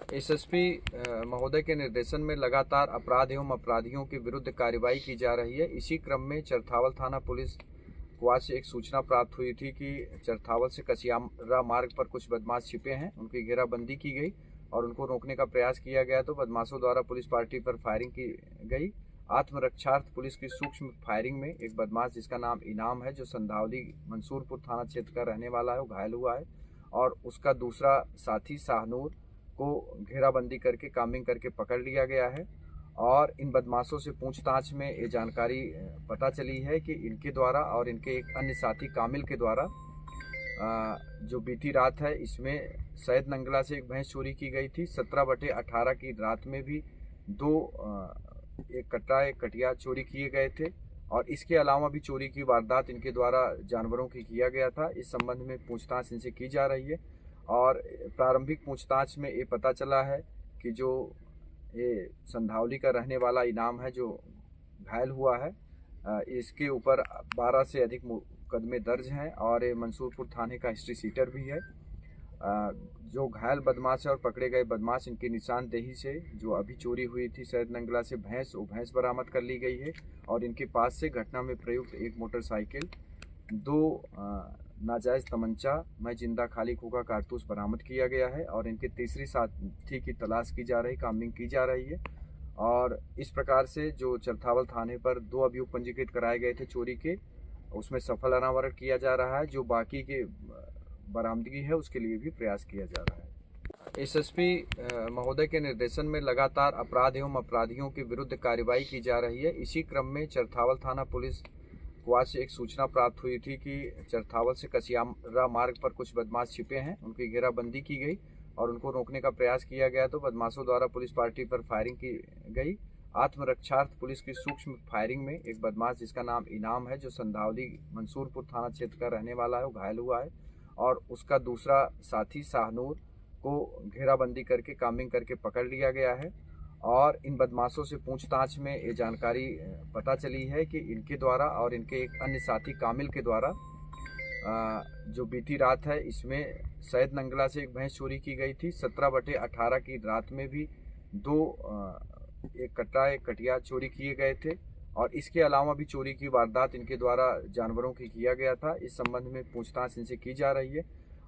SSP महोदय के निर्देशन में लगातार अपराध एवं अपराधियों के विरुद्ध कार्रवाई की जा रही है। इसी क्रम में चरथावल थाना पुलिस को आज से एक सूचना प्राप्त हुई थी कि चरथावल से कसियारा मार्ग पर कुछ बदमाश छिपे हैं। उनकी घेराबंदी की गई और उनको रोकने का प्रयास किया गया तो बदमाशों द्वारा पुलिस पार्टी पर फायरिंग की गई। आत्मरक्षार्थ पुलिस की सूक्ष्म फायरिंग में एक बदमाश जिसका नाम इनाम है, जो संधावली मंसूरपुर थाना क्षेत्र का रहने वाला है, वो घायल हुआ है और उसका दूसरा साथी शाहनूर को घेराबंदी करके कामिंग करके पकड़ लिया गया है। और इन बदमाशों से पूछताछ में ये जानकारी पता चली है कि इनके द्वारा और इनके एक अन्य साथी कामिल के द्वारा जो बीती रात है इसमें सैयद नंगला से एक भैंस चोरी की गई थी। 17/18 की रात में भी एक कटिया चोरी किए गए थे और इसके अलावा भी चोरी की वारदात इनके द्वारा जानवरों की किया गया था। इस संबंध में पूछताछ इनसे की जा रही है और प्रारंभिक पूछताछ में ये पता चला है कि जो ये संधावली का रहने वाला इनाम है, जो घायल हुआ है, इसके ऊपर 12 से अधिक मुकदमे दर्ज हैं और ये मंसूरपुर थाने का हिस्ट्री सीटर भी है। जो घायल बदमाश है और पकड़े गए बदमाश, इनकी निशानदेही से जो अभी चोरी हुई थी सैयद नंगला से वो भैंस बरामद कर ली गई है और इनके पास से घटना में प्रयुक्त एक मोटरसाइकिल, 2 नाजायज़ तमंचा मैं जिंदा खाली खोखा कारतूस बरामद किया गया है और इनके तीसरी साथी की तलाश की जा रही, कामिंग की जा रही है। और इस प्रकार से जो चरथावल थाने पर 2 अभियोग पंजीकृत कराए गए थे चोरी के, उसमें सफल अनावरण किया जा रहा है। जो बाकी के बरामदगी है उसके लिए भी प्रयास किया जा रहा है। एसएसपी महोदय के निर्देशन में लगातार अपराध एवं अपराधियों के विरुद्ध कार्रवाई की जा रही है। इसी क्रम में चरथावल थाना पुलिस को आज से एक सूचना प्राप्त हुई थी कि चरथावल से कसियारा मार्ग पर कुछ बदमाश छिपे हैं। उनकी घेराबंदी की गई और उनको रोकने का प्रयास किया गया तो बदमाशों द्वारा पुलिस पार्टी पर फायरिंग की गई। आत्मरक्षार्थ पुलिस की सूक्ष्म फायरिंग में एक बदमाश जिसका नाम इनाम है, जो संधावली मंसूरपुर थाना क्षेत्र का रहने वाला है, वो घायल हुआ है और उसका दूसरा साथी शाहनूर को घेराबंदी करके कामिंग करके पकड़ लिया गया है। और इन बदमाशों से पूछताछ में ये जानकारी पता चली है कि इनके द्वारा और इनके एक अन्य साथी कामिल के द्वारा जो बीती रात है इसमें सैयद नंगला से एक भैंस चोरी की गई थी। 17/18 की रात में भी एक कटिया चोरी किए गए थे और इसके अलावा भी चोरी की वारदात इनके द्वारा जानवरों की किया गया था। इस संबंध में पूछताछ इनसे की जा रही है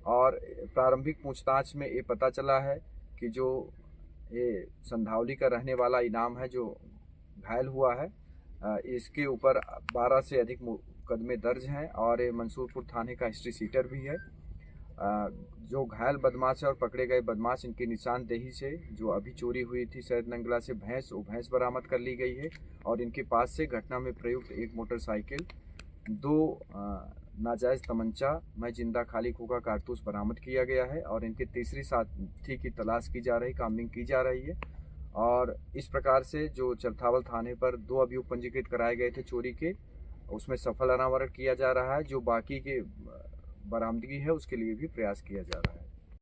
और प्रारंभिक पूछताछ में ये पता चला है कि जो ये संधावली का रहने वाला इनाम है, जो घायल हुआ है, इसके ऊपर 12 से अधिक मुकदमे दर्ज हैं और ये मंसूरपुर थाने का हिस्ट्री सीटर भी है। जो घायल बदमाश है और पकड़े गए बदमाश, इनकी निशानदेही से जो अभी चोरी हुई थी सैयद नंगला से वो भैंस बरामद कर ली गई है और इनके पास से घटना में प्रयुक्त एक मोटरसाइकिल, 2 नाजायज़ तमंचा मैं जिंदा खाली खोखा कारतूस बरामद किया गया है और इनके तीसरी साथी की तलाश की जा रही, कामिंग की जा रही है। और इस प्रकार से जो चरथावल थाने पर 2 अभियोग पंजीकृत कराए गए थे चोरी के, उसमें सफल अनावरण किया जा रहा है। जो बाकी के बरामदगी है उसके लिए भी प्रयास किया जा रहा है।